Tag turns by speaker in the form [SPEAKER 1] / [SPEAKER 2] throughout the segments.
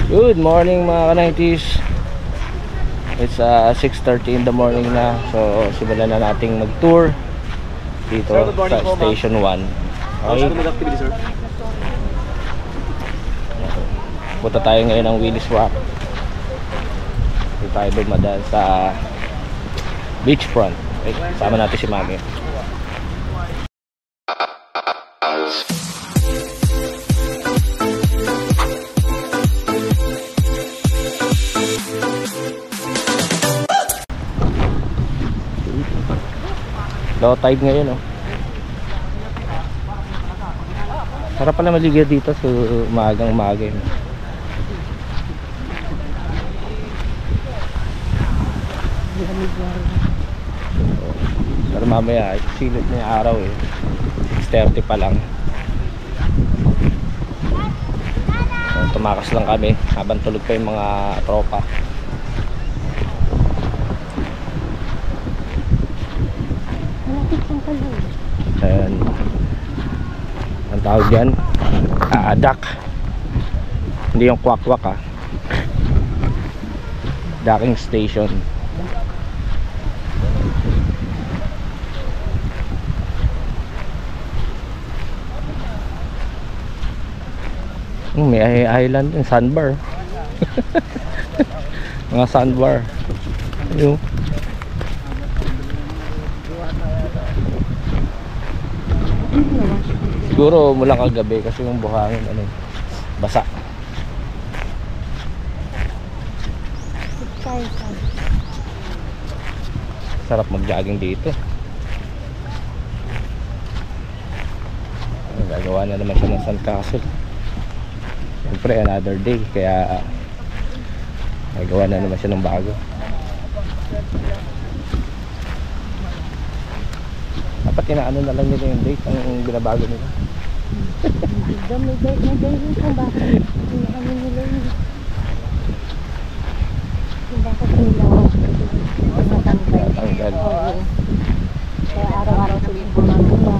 [SPEAKER 1] Good morning mga ka-90s. It's 6:30 in the morning na. So simulan na nating mag-tour dito sa Station 1. Okay. Punta tayo ngayon ng Willis Rock. Dito tayo dumadaan sa beachfront. Okay. Sama natin si Mami. Low tide ngayon, oh. Sarap pala maligo dito sa umagang-umaga. Pero mamaya, silip na yung araw eh. 6:30 pa lang. So, tumakas lang kami habang tulog pa yung mga tropa. Ayan. Ang tawag dyan, duck. Hindi yung kwak-kwak, ah. Docking station. May island yung sandbar. Mga sandbar. Ayun. Siguro mula kagabi kasi yung buhangin basa. Sarap mag-jogging dito. Gagawa na naman siya ng sandcastle. Siyempre another day, kaya gagawa na naman siya ng bago. Dapat inaano na lang nila yung date ang binabago nila.
[SPEAKER 2] May date yung kung bakit inaano nila yung bakit nila
[SPEAKER 1] natanggal.
[SPEAKER 2] Kaya araw-araw sila gumagawa.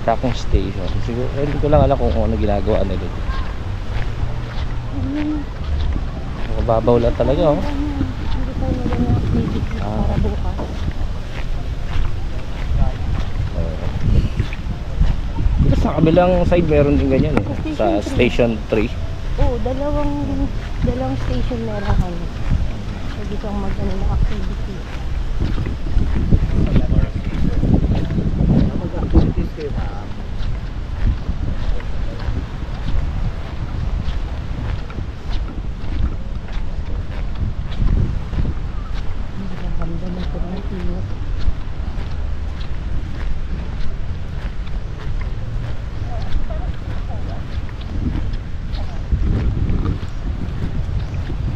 [SPEAKER 1] Docking station. Siguro, hindi ko lang alam kung ano ginagawa nila. Mababaw lang talaga, oh. Sa kabilang side meron din ganyan eh. Sa station 3.
[SPEAKER 2] Oo, dalawang station meron kami. So dito ang mag-ano na activity.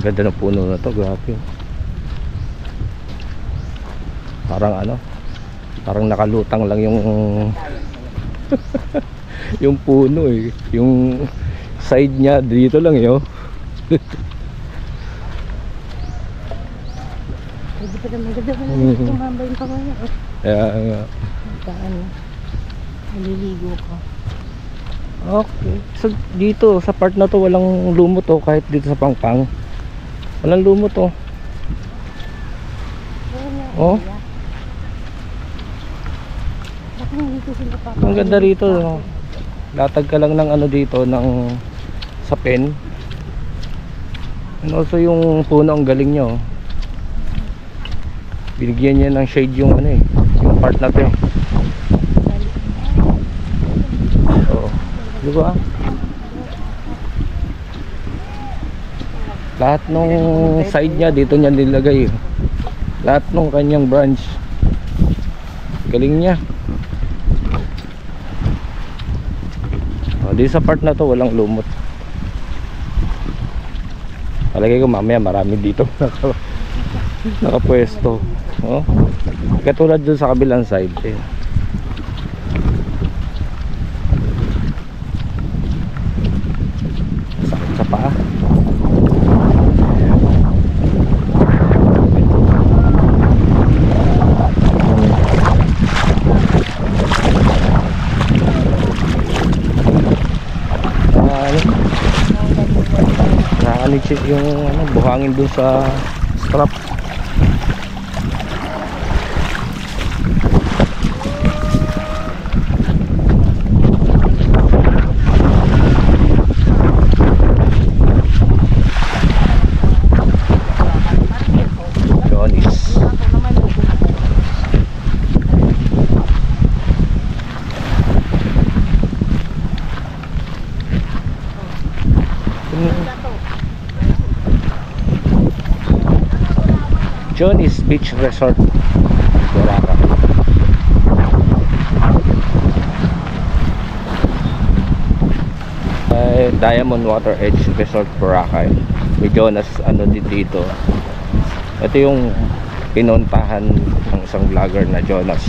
[SPEAKER 1] Ganda ng puno na to, grabe. Parang nakalutang lang yung yung puno eh. Yung side niya dito lang eh, oh.
[SPEAKER 2] Hindi pa naman ganda na tumambay pa kaya.
[SPEAKER 1] Kaya nga.
[SPEAKER 2] Naliligo ko.
[SPEAKER 1] Okay. So dito sa part na to walang lumot, oh, kahit dito sa Pangpang. Walang lumot, oh. Oh. Ang ganda rito, no? Latag ka lang ng ano dito, ng sa pen. And also yung puno, ang galing niya, oh. Binigyan niya ng shade yung ano eh, yung part na to eh. Oh. Di ba? Lahat nung side niya dito niya nilagay, eh. Lahat nung kanyang branch. Galing niya. Di sa part na to walang lumot. Palagay ko mamaya marami dito nakapwesto, oh. Katulad dun sa kabilang side eh. Sakit sa paa. Nakakanitsip yung buhangin dun sa strap. Johnny's Beach Resort, Boracay. Diamond Water Edge Resort, Boracay. May Jonas ano din dito. Ito yung pinuntahan ng isang vlogger na Jonas.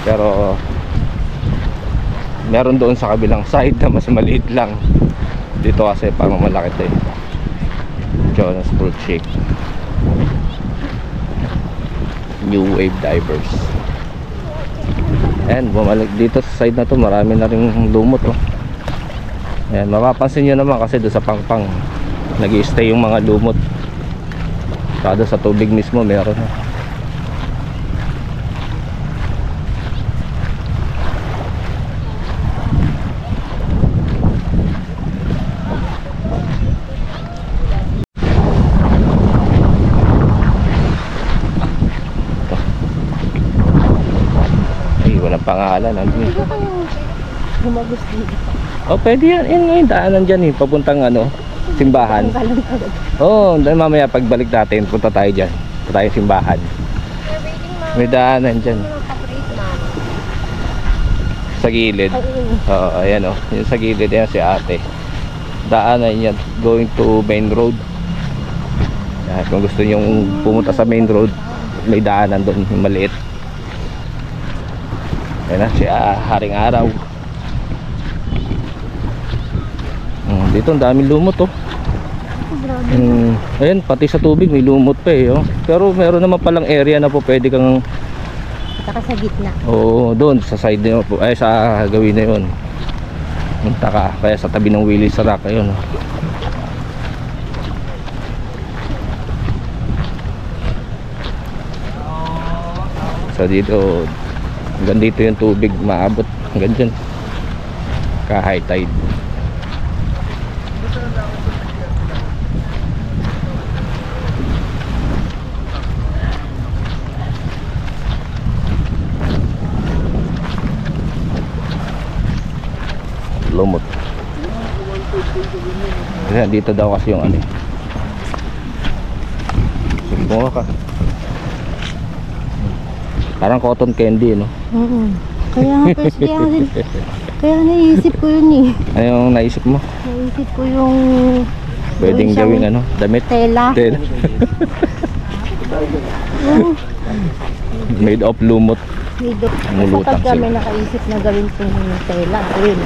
[SPEAKER 1] Pero meron doon sa kabilang side na mas maliit lang. Dito kasi parang malaki ito eh. Jonas Fruit Shake. New Wave Divers. And bumalik dito sa side na to, marami na ring lumot oh. Ayan, mapapansin nyo naman kasi doon sa Pangpang nag-i-stay yung mga lumot. Saka sa tubig mismo meron oh. Pangalan nandun.
[SPEAKER 2] Hindi kayo humagos dito.
[SPEAKER 1] Oh, pwede yan. Yan ngayon daanan dyan eh. Papuntang ano, simbahan. Oo, dahil mamaya pagbalik natin, punta tayo dyan. Punta tayo simbahan. May daanan dyan. Sa gilid. Oo, ayan o. Yung sa gilid yan si ate. Daanan yan. Going to main road. Yan, kung gusto nyo pumunta sa main road, may daanan doon. Maliit. Ayan na, si Haring Araw. Dito ang daming lumot oh. Ayan, pati sa tubig may lumot pa eh oh. Pero meron naman palang area na po pwede kang
[SPEAKER 2] saka sa gitna.
[SPEAKER 1] Oo, doon sa side na yun po. Ay, sa gawin na yun. Punta ka, kaya sa tabi ng Willis Rock ayun oh. So dito hanggang dito yung tubig maabot hanggang dyan ka high tide. Lumot. Ayan, dito daw kasi yung ano. Subukan ka. Parang cotton candy, no?
[SPEAKER 2] Kaya nga, first day ako din. Kaya naisip ko yun eh.
[SPEAKER 1] Ano yung naisip mo?
[SPEAKER 2] Naisip ko yung
[SPEAKER 1] Pwedeng gawing ano? Damit?
[SPEAKER 2] tela.
[SPEAKER 1] Tela. Made of lumot. Mulutang
[SPEAKER 2] Kapag kami
[SPEAKER 1] sila.
[SPEAKER 2] nakaisip na gawin itong tela, yun.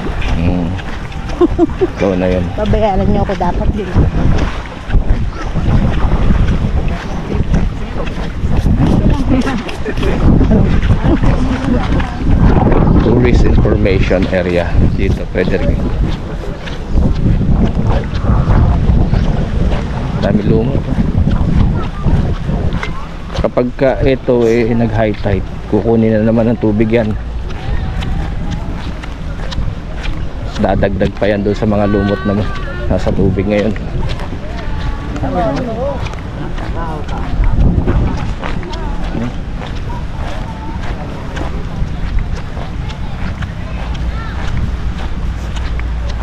[SPEAKER 1] Ikaw na yun.
[SPEAKER 2] Pabayaran niyo ako dapat din.
[SPEAKER 1] Tourist information area dito, pwede rin. Dami lumot. Kapag ka ito eh nag high tide, kukunin na naman ng tubig yan. Dadagdag pa yan doon sa mga lumot na nasa tubig ngayon.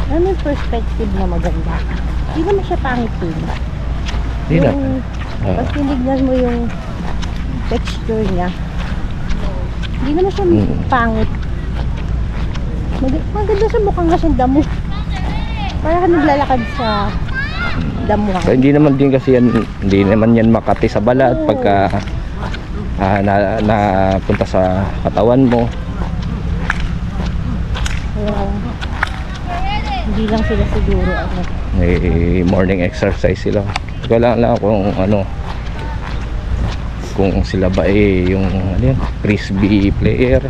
[SPEAKER 2] Ano yung perspective na maganda? Di naman siya pangit din.
[SPEAKER 1] Hindi na.
[SPEAKER 2] Pag tinignan mo yung texture niya, hindi naman siya pangit. Maganda sa mukhang kasing damo. Para ka naglalakad sa damuhan.
[SPEAKER 1] So, hindi naman din kasi yan, hindi naman yan Makati sa balat pagka na punta sa katawan mo.
[SPEAKER 2] Hindi lang sila siguro
[SPEAKER 1] May morning exercise sila. Wala lang kung ano, kung sila ba yung ano yun, frisbee player.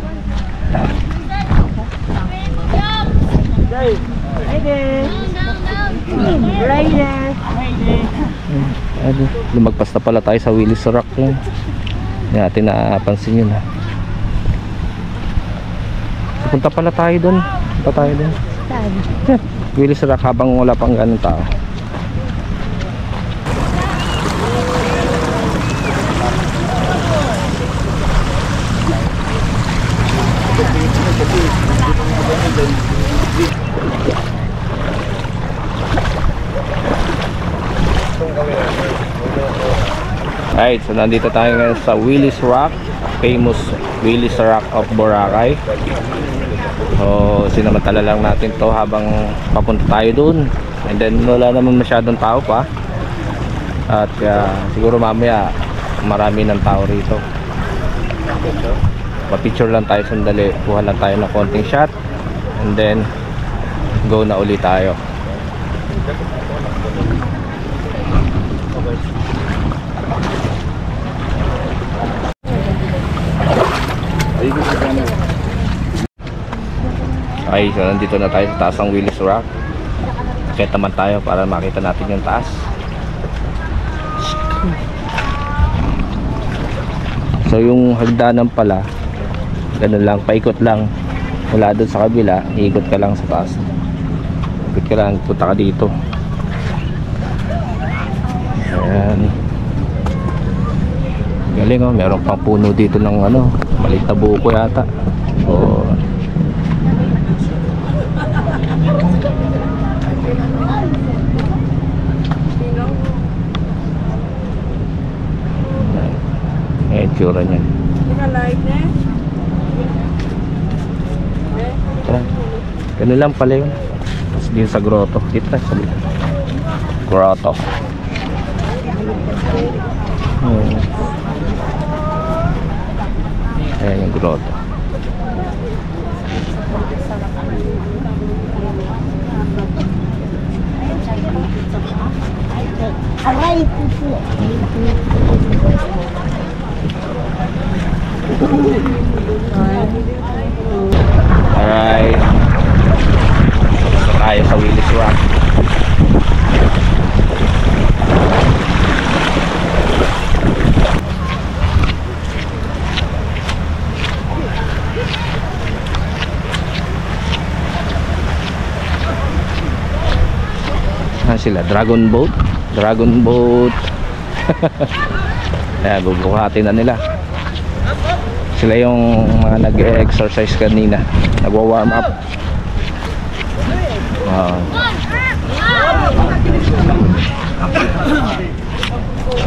[SPEAKER 1] Ano, lumagpas na pala tayo sa Willis Rock yun. Hindi natin napansin yun ha. Punta pala tayo dun. Punta tayo dun.
[SPEAKER 2] Saan?
[SPEAKER 1] Willis Rock habang wala pang ganun tao. Alright, so nandito tayo ngayon sa Willis Rock, famous Willis Rock of Boracay. So sinamantala lang natin to habang papunta tayo dun, and then wala naman masyadong tao pa, at siguro mamaya marami ng tao rito. Pa-picture lang tayo sandali, kuha lang tayo ng konting shot, and then go na ulit tayo. Okay, so nandito na tayo sa taas ng Willis Rock. Kaya naman tayo para makita natin yung taas. So yung hagdanan pala, ganun lang, paikot lang mula doon sa kabila, iikot ka lang sa taas. Ikot ka lang, punta ka dito. Ayan. Galing oh, meron pang puno dito ng ano, maliit na buko yata. O tsura niyan. Ganun lang pala yun. Tapos din sa grotto. Dito tayo sa grotto. Ayan yung grotto.
[SPEAKER 2] Aray,
[SPEAKER 1] alright, so tayo sa Willis Rock. Sila dragon boat ayan, bubuhatin na nila. Sila yung mga nag-exercise kanina, nagwa-warm up.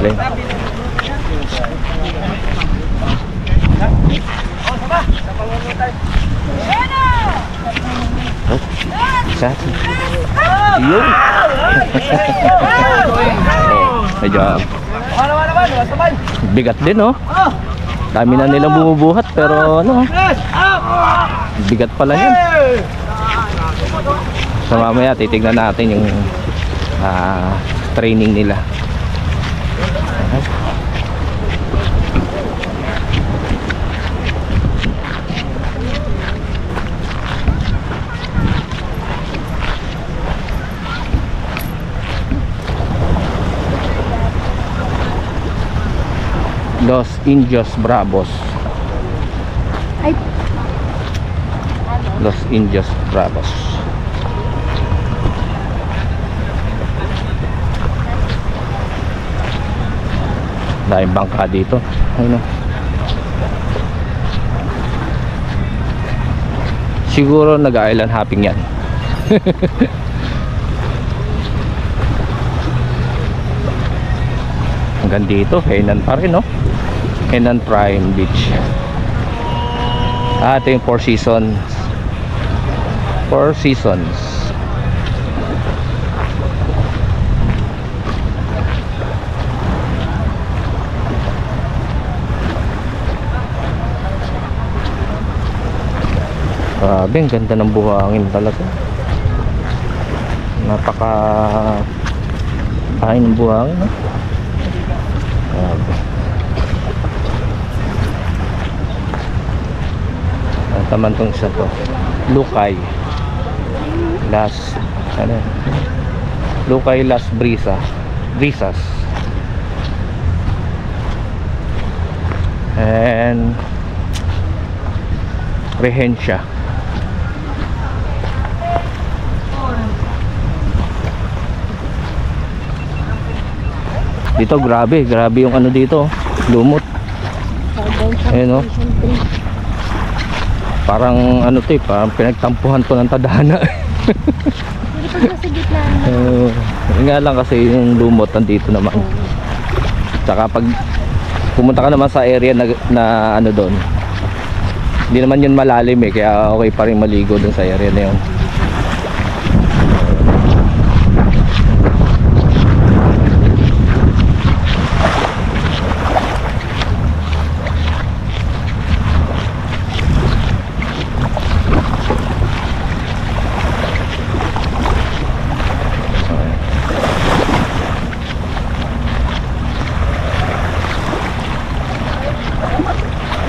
[SPEAKER 1] Alin? Isa? Yun! Medyo bigat din, oh. Dami na nilang bumubuhat, pero ano, bigat pala yan. So mamaya titignan natin yung training nila. Los Indios Bravos.
[SPEAKER 2] Ay.
[SPEAKER 1] Los Indios Bravos. Dahil bangka dito. Ano? Siguro nag-island hopping yan. Hanggang dito, Hainan pa rin, no? Hainan Prime Beach. Ito yung Four Seasons. Four Seasons. Grabe, ang ganda ng buhangin talaga. Napaka kain ng buhangin, no? Grabe. Taman tong isa to, Lukay Las, ano, Lukay Las Brisas and Rehencia. Dito grabe yung ano dito, lumot. Ayun, no? Parang ano to, parang pinagtampuhan to ng tadhana. Yun nga lang kasi yung lumot nandito naman. Tsaka pag pumunta ka naman sa area na ano doon, hindi naman yun malalim kaya okay pa rin maligo doon sa area na yun.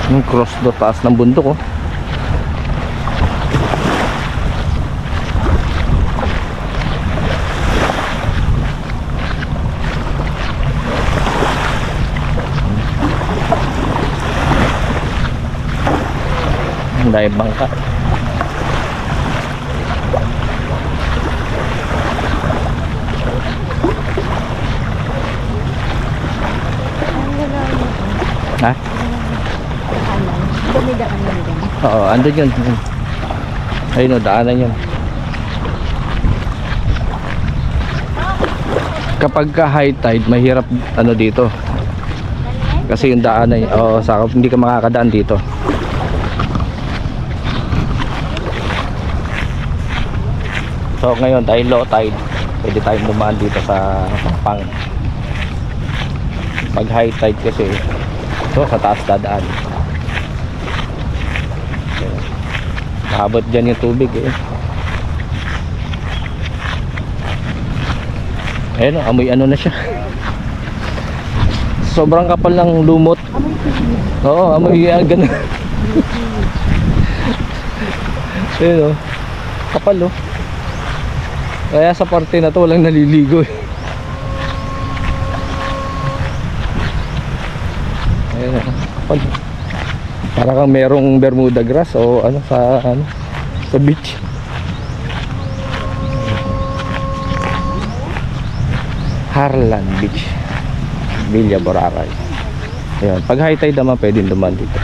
[SPEAKER 1] Yung cross do taas ng bundok, oh. Ang dahil bangka. Ha? Oo, andun yun. Ayun o, daanan yun. Kapag ka high tide, mahirap ano dito. Kasi yung daanan, hindi ka makakadaan dito. So ngayon, dahil low tide, pwede tayong dumaan dito sa Pampang. Pag high tide kasi, so sa taas dadaan. Mahabot dyan yung tubig Ayun, amoy ano na siya. Sobrang kapal ng lumot. Oo, amoy ganun. Ayun, kapal Kaya sa parte na to walang naliligo Ayun, kapal. Para kang merong Bermuda grass o ano sa beach. Harlan Beach, Villa Boracay. Ayun, pag high tide naman pwedeng dumaan dito.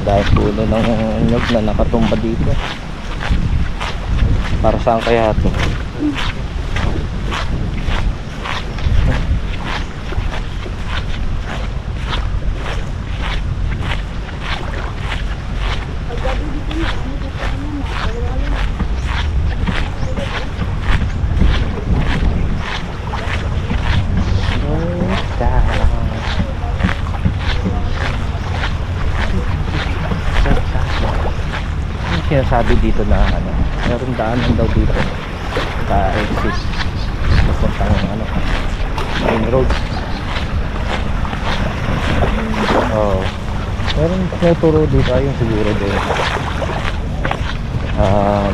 [SPEAKER 1] Dahil puno ng nyug na nakatumba dito. Para saan kaya ito? Sinasabi dito na meron daanan daw dito sa exit papuntang main road. Meron tinuturo dito ayun siguro doon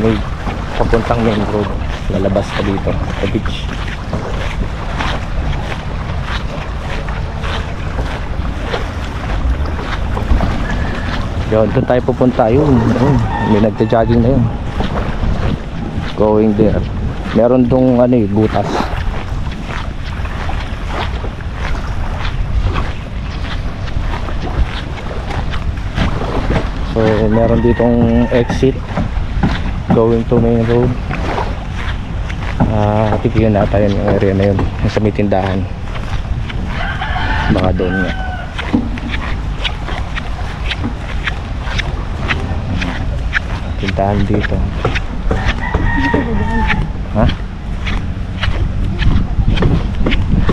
[SPEAKER 1] may papuntang main road, lalabas ka dito sa beach. Yun, doon tayo pupunta. Yun, may nagta-jogging na yun. Going there. Meron dong butas. So meron ditong exit going to main road. tipiyon na tayo yung area na yun, yung sa may tindahan. Baka doon nga. Tindahan dito. Ha?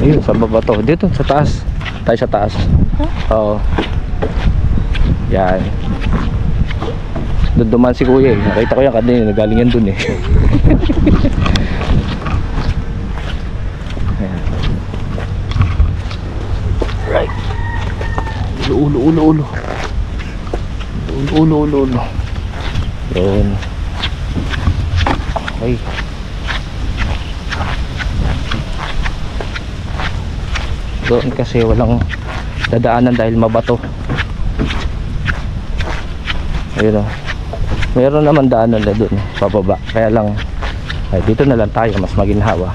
[SPEAKER 1] Ayun, sa baba to. Dito, sa taas. Tayo sa taas. Oo. Yan. Doon duman si kuya eh. Nakita ko yan kanina, nagaling yan dun eh. Ayan. Right. Ulo. Yun. Okay. Doon kasi walang dadaanan dahil mabato. Ayun o. Meron naman daanan na doon pababa. Kaya lang ay, dito na lang tayo, mas maginhawa.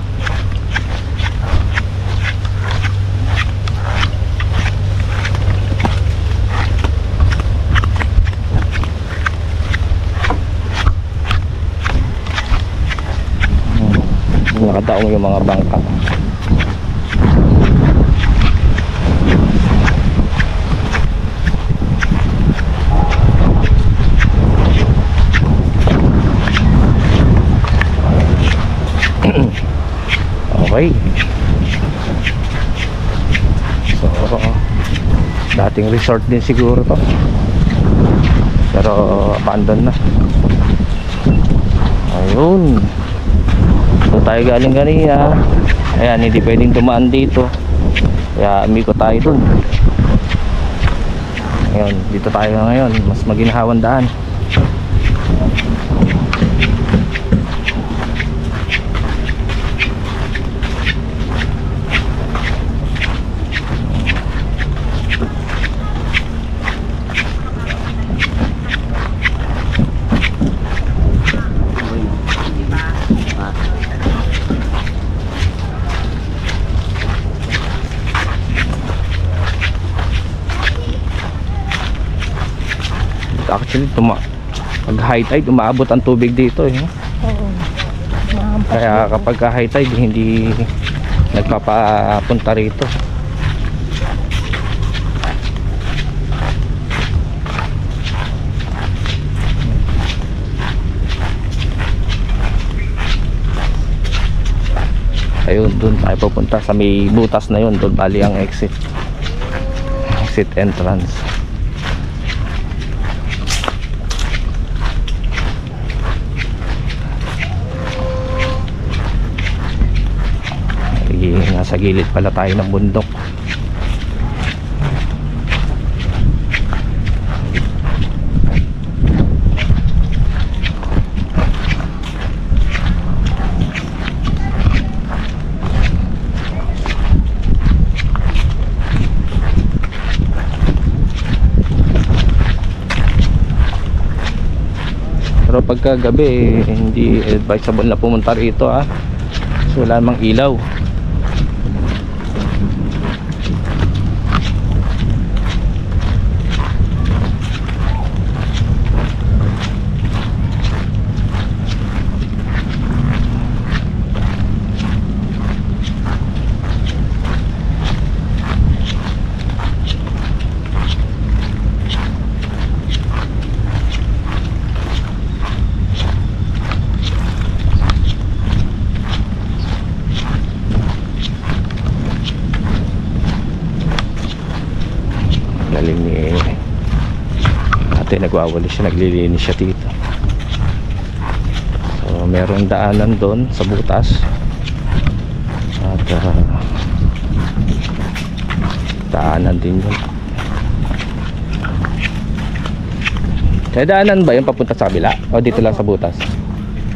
[SPEAKER 1] Nakadaong yung mga bangka. Okay. So, dating resort din siguro to. Pero abandon na. Ayun. Kung tayo galing kanina, ayan, hindi pwedeng tumaan dito. Kaya umiko tayo dun. Ayun, dito tayo ngayon. Mas maginhawang daan. Actually, pag high tide, umaabot ang tubig dito eh.
[SPEAKER 2] Oo.
[SPEAKER 1] Kaya kapag high tide, hindi nagpapapunta rito. Ayun, doon tayo pupunta sa may butas na yun. Doon bali ang exit entrance. Nasa gilid pala tayo ng bundok. Pero pagka gabi hindi advisable na pumunta rito so wala namang ilaw. Galing ni ate, nagwawali siya, naglilinis siya dito. So merong daanan doon sa butas at daanan din yun. Kaya daanan ba yung papunta sa kabila o dito lang sa butas?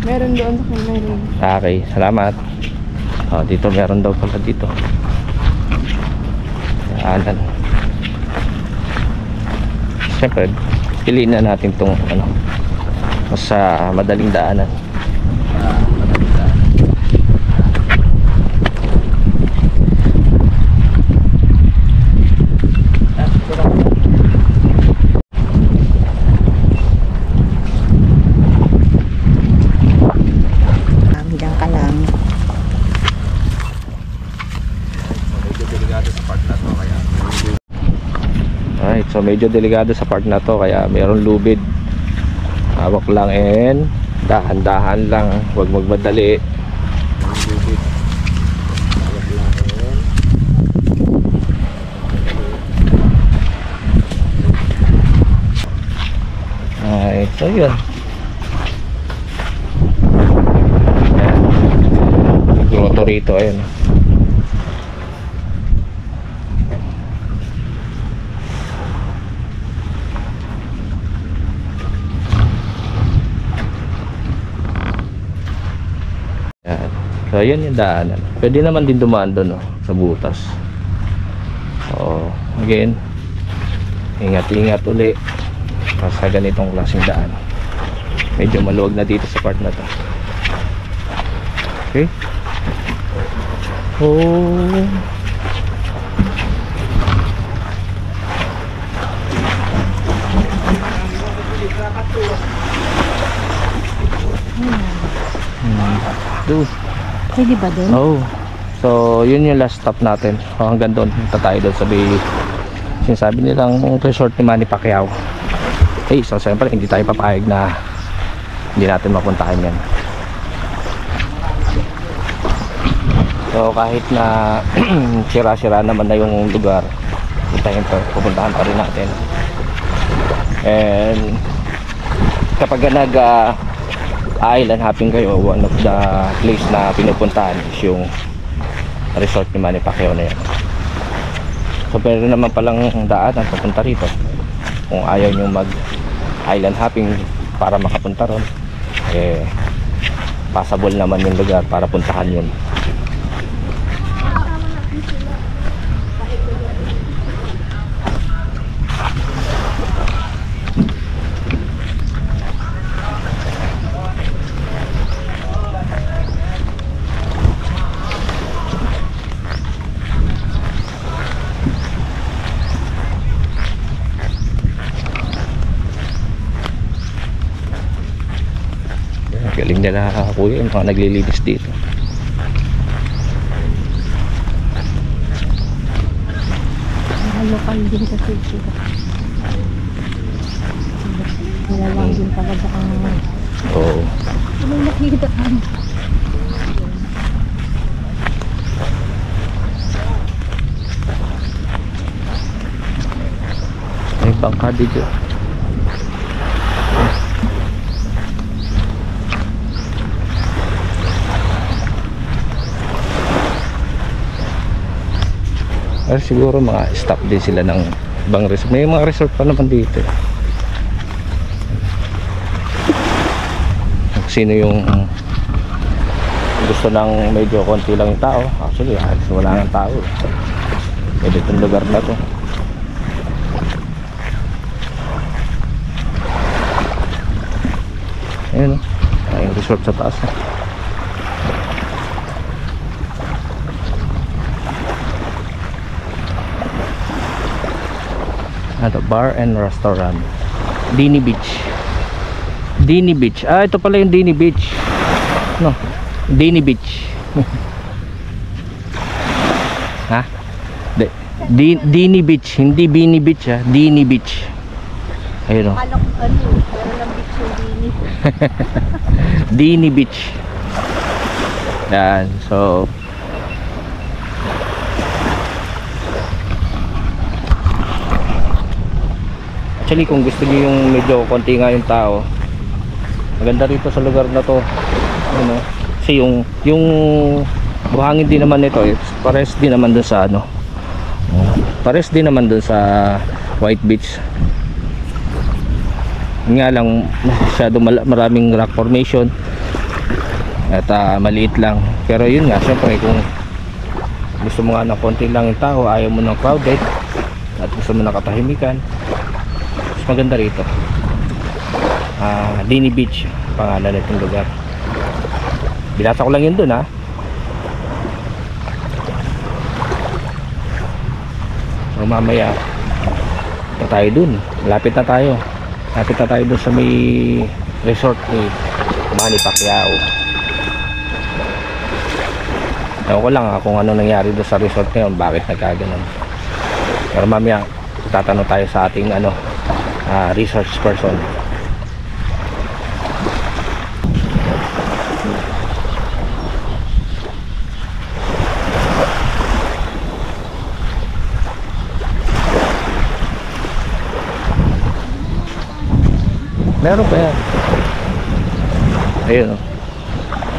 [SPEAKER 2] Meron doon sa meron.
[SPEAKER 1] Okay, salamat. Dito meron daw pala dito daanan. Siyempre, piliin na natin itong mas madaling daanan.
[SPEAKER 2] Diyan ka lang.
[SPEAKER 1] So medyo delikado sa part na to, kaya mayroon lubid. Hawak lang and dahan-dahan lang, huwag magmadali. Lubid. Hawak lang and so yun. Ayan. Yung grotto rito, ayun. Ayan. So yun yung daanan. Pwede naman din dumaan doon, no, sa butas. So again, ingat-ingat uli sa ganitong klaseng daan. Medyo maluwag na dito sa part na to. Okay. Oh. Doon.
[SPEAKER 2] Pwede ba doon?
[SPEAKER 1] Oh. So, yun yung last stop natin. So, hanggang doon. Punta tayo doon sa sinasabi nilang resort ni Manny Pacquiao. Eh, so siyempre hindi tayo papayag na hindi natin mapuntahan yan. So, kahit na sira-sira naman na yung lugar, pupuntahan pa rin natin. And kapag island hopping kayo, one of the place na pinupuntahan is yung resort ni Manny Pacquiao na yan. So pero naman palang daan ang papunta rito kung ayaw nyo mag island hopping para makapunta ron, eh passable naman yung lugar para puntahan yun. Galing nila kuya yung mga naglilinis dito.
[SPEAKER 2] Lokal din kasi sila. Nilalang din talaga ang
[SPEAKER 1] Oo.
[SPEAKER 2] ano nakikita ka.
[SPEAKER 1] May bangka dito. Or siguro mga stop din sila ng ibang resort. May mga resort pa naman dito. Sino yung gusto ng medyo konti lang yung tao, actually wala nang tao. Pwede itong lugar na to. Ayun, yung resort sa taas. Ano, bar and restaurant, Dini Beach. Dini Beach. Ah, ito pala yung Dini Beach. No, Dini Beach. Ha? Dini Beach, hindi Bini Beach, ha. Dini Beach. Ayun, oh.
[SPEAKER 2] Alok ano, pero lang beach yung Dini.
[SPEAKER 1] Dini Beach. Yan, so actually kung gusto niyo yung medyo konti nga yung tao, maganda rito sa lugar na to, ano, kasi yung buhangin din naman nito, pares din naman dun sa ano, pares din naman dun sa White Beach. Nga lang masyado maraming rock formation at maliit lang, pero yun nga, syempre kung gusto mo nga ng konti lang yung tao, ayaw mo ng crowded at gusto mo ng katahimikan, maganda rito. Dini Beach pangalan itong lugar. Binasa ko lang yun dun, ha. So mamaya na tayo dun, lapit na tayo dun sa may resort ni Manny Pacquiao. Ewan ko lang kung ano nangyari dun sa resort ngayon, bakit nagkaganon, pero mamaya magtatanong tayo sa ating research person. Meron pa yan. Ayun, oh.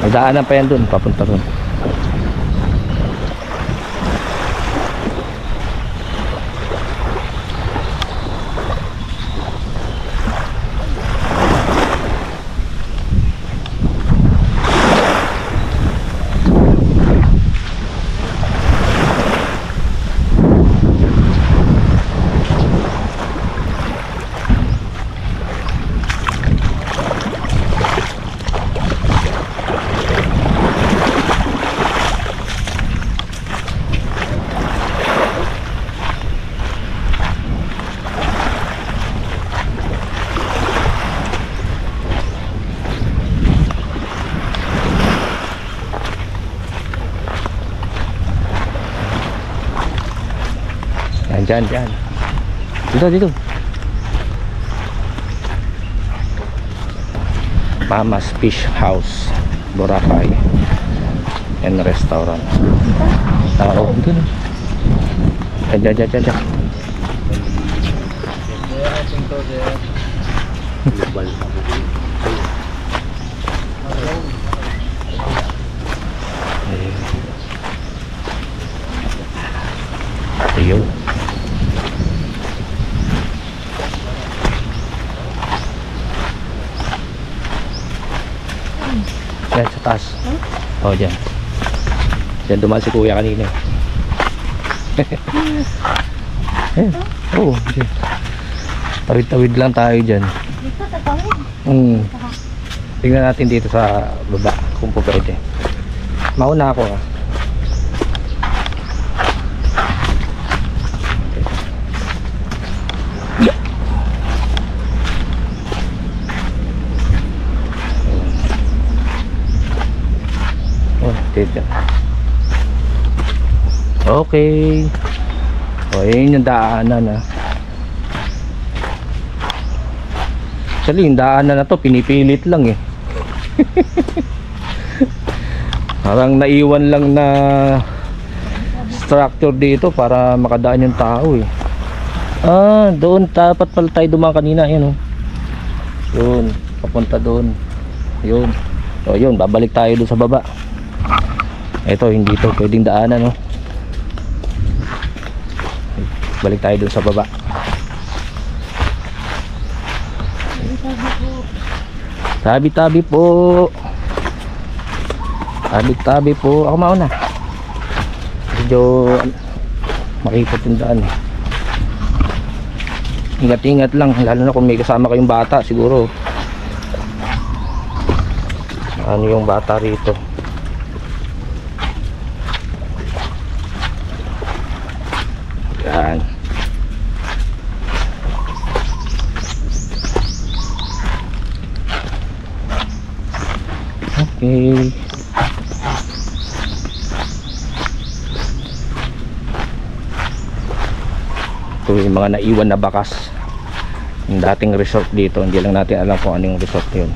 [SPEAKER 1] May daanan pa yan dun, papunta dun. Dyan. Dito. Mama's Fish House, Boracay and Restaurant. Oo, dito. Dyan. Ayun. Yan sa taas. Oh, dyan. Dyan dumaan si kuya kanina. Ayan. Oo, dyan. Tawid-tawid lang tayo dyan.
[SPEAKER 2] Dito, tatawid.
[SPEAKER 1] Tingnan natin dito sa baba kung po pwede. Mauna ako ah. Dito. Okay. O, yun yung daanan Actually, yung daanan na to pinipilit lang eh. Parang naiwan lang na structure dito para makadaan yung tao eh. Doon dapat pala tayo dumaan kanina. Yun Yun, papunta doon. Yun. O yun, babalik tayo doon sa baba. Ito, hindi to pwedeng daanan Balik tayo dun sa baba. Tabi-tabi po. Tabi-tabi po. Ako mauna. Medyo makikot yung daan Ingat-ingat lang, lalo na kung may kasama kayong bata. Siguro ano yung bata rito. Yan. Okay. Ito yung mga naiwan na bakas. Yung dating resort dito. Hindi lang natin alam kung ano yung resort yun.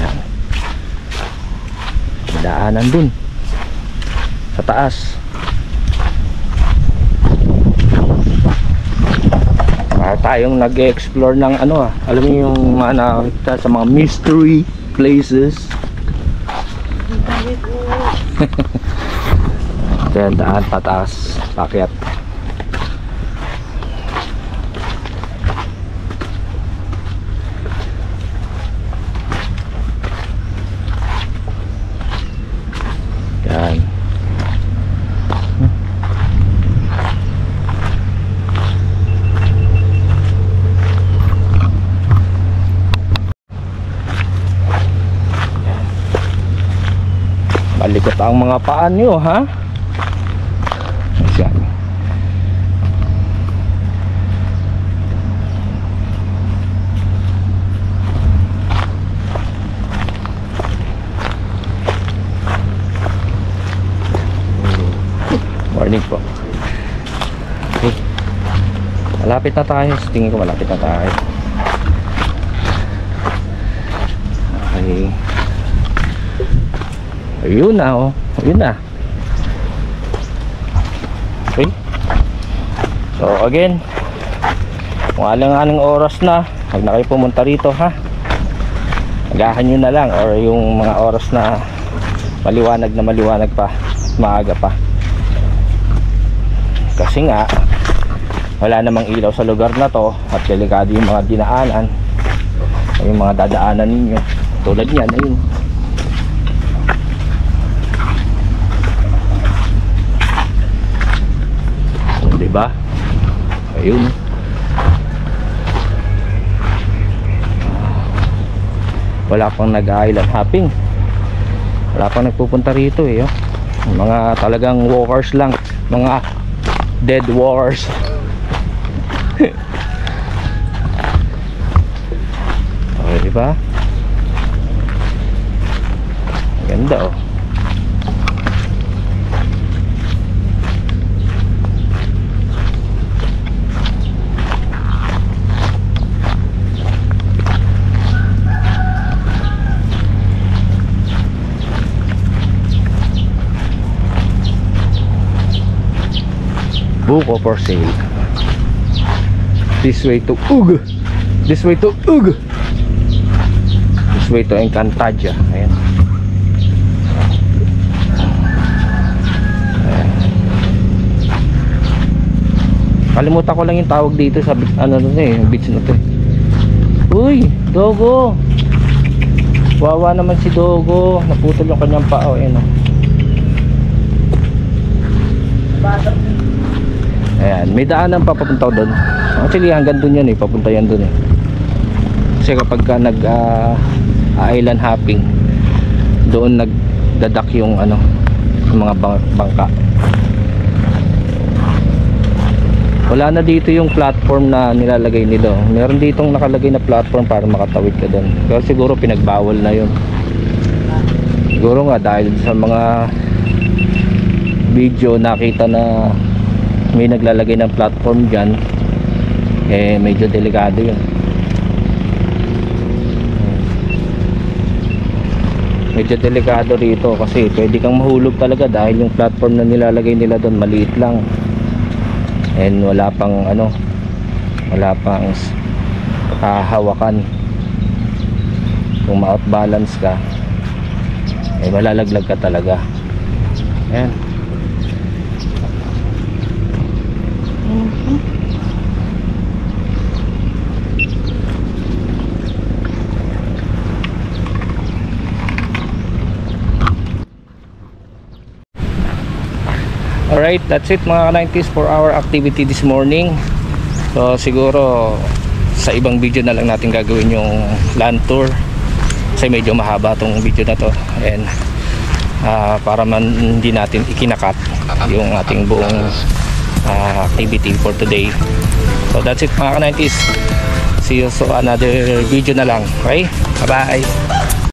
[SPEAKER 1] Yan. Daanan dun sa taas. Tayong nag-explore ng alam niyo yung mga nakakita sa mga mystery places. Then daan pataas, pakyat. Yan. Malikot ang mga paan nyo, ha? Ayan. morning po. Okay. Malapit na tayo. Tingin ko malapit na tayo. Okay. Ayun na, oh. Ayun na. Okay. So again, kung alang-alang oras na, huwag na kayo pumunta rito, ha. Agahan nyo na lang, or yung mga oras na maliwanag pa, maaga pa. Kasi nga wala namang ilaw sa lugar na to, at delikado yung mga dinaanan, yung mga dadaanan ninyo tulad yan, ayun. Diba? Ayun. Wala pang nag-island hopping, wala pang nagpupunta rito eh, oh. Mga talagang walkers lang, mga dead walkers. Okay, diba? Ganda, oh. Buko for sale. This way to Ug. This way to Ug. This way to Encantadia. Ayan. Ayan. Kalimutan ko lang yung tawag dito sa ano to eh, beach na to eh. Uy, Dogo. Wawa naman si Dogo. Naputol yung kanyang paa. Ayan, oh. Ayan, may daanan pa papunta doon. Actually hanggang doon yan eh, papunta yan doon eh. Kasi kapag ka nag island hopping, doon nagdadak yung ano, yung mga bangka. Wala na dito yung platform na nilalagay nila. Meron ditong nakalagay na platform para makatawid ka doon. Pero siguro pinagbawal na yun. Siguro nga dahil sa mga video nakita na may naglalagay ng platform dyan, eh medyo delikado yun. Medyo delikado rito kasi pwede kang mahulog talaga dahil yung platform na nilalagay nila doon maliit lang, and wala pang ano, wala pang hahawakan. Kung ma-out balance ka, eh malalaglag ka talaga. Ayan. Alright, that's it mga ka-90s for our activity this morning. So siguro sa ibang video na lang natin gagawin yung land tour kasi medyo mahaba tong video na to, and para man hindi natin ikinakat yung ating buong activity for today. So that's it mga ka-90s. See you so another video na lang. Okay, bye bye.